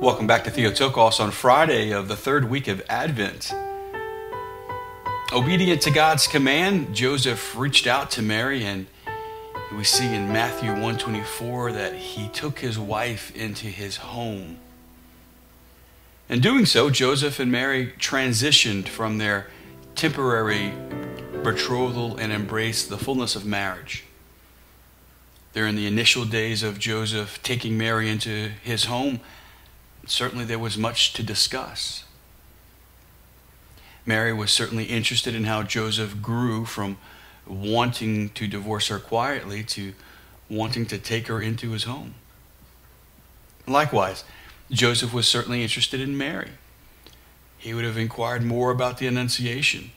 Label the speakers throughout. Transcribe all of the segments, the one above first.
Speaker 1: Welcome back to Theotokos on Friday of the third week of Advent. Obedient to God's command, Joseph reached out to Mary, and we see in Matthew 1:24 that he took his wife into his home. In doing so, Joseph and Mary transitioned from their temporary betrothal and embraced the fullness of marriage. During the initial days of Joseph taking Mary into his home, certainly there was much to discuss. Mary was certainly interested in how Joseph grew from wanting to divorce her quietly to wanting to take her into his home. Likewise, Joseph was certainly interested in Mary. He would have inquired more about the Annunciation.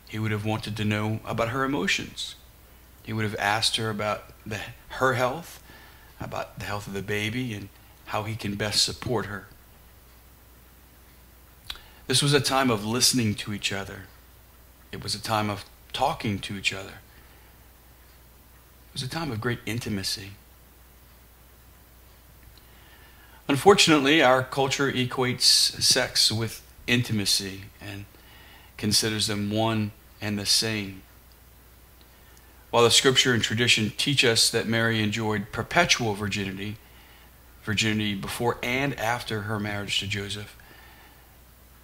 Speaker 1: He would have wanted to know about her emotions. He would have asked her about her health, about the health of the baby, and how he can best support her. This was a time of listening to each other. It was a time of talking to each other. It was a time of great intimacy. Unfortunately, our culture equates sex with intimacy and considers them one and the same. While the scripture and tradition teach us that Mary enjoyed perpetual virginity before and after her marriage to Joseph,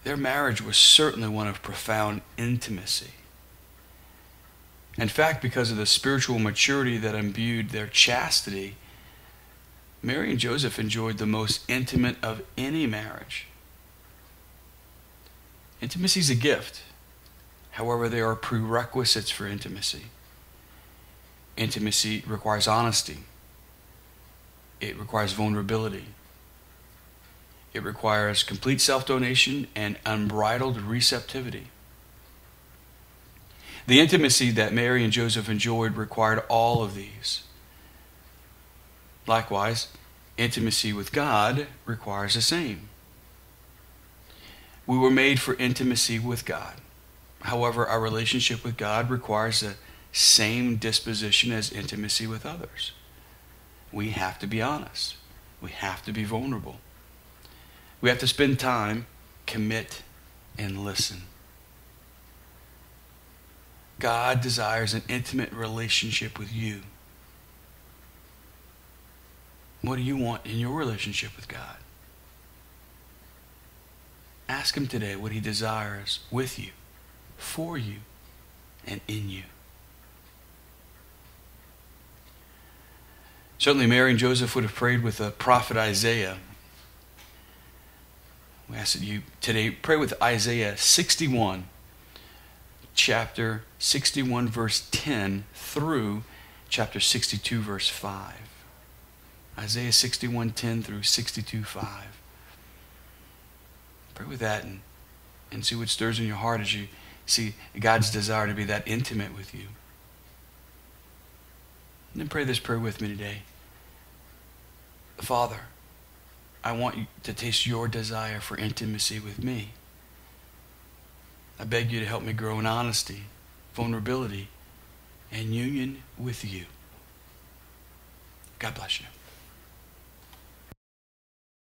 Speaker 1: their marriage was certainly one of profound intimacy. In fact, because of the spiritual maturity that imbued their chastity, Mary and Joseph enjoyed the most intimate of any marriage. Intimacy is a gift. However, there are prerequisites for intimacy. Intimacy requires honesty. It requires vulnerability. It requires complete self-donation and unbridled receptivity. The intimacy that Mary and Joseph enjoyed required all of these. Likewise, intimacy with God requires the same. We were made for intimacy with God. However, our relationship with God requires the same disposition as intimacy with others. We have to be honest. We have to be vulnerable. We have to spend time, commit, and listen. God desires an intimate relationship with you. What do you want in your relationship with God? Ask Him today what He desires with you, for you, and in you. Certainly Mary and Joseph would have prayed with the prophet Isaiah. We ask that you today pray with Isaiah 61, chapter 61, verse 10 through chapter 62, verse 5. Isaiah 61, 10 through 62, 5. Pray with that and see what stirs in your heart as you see God's desire to be that intimate with you. And then pray this prayer with me today. Father, I want you to taste your desire for intimacy with me. I beg you to help me grow in honesty, vulnerability, and union with you. God bless you.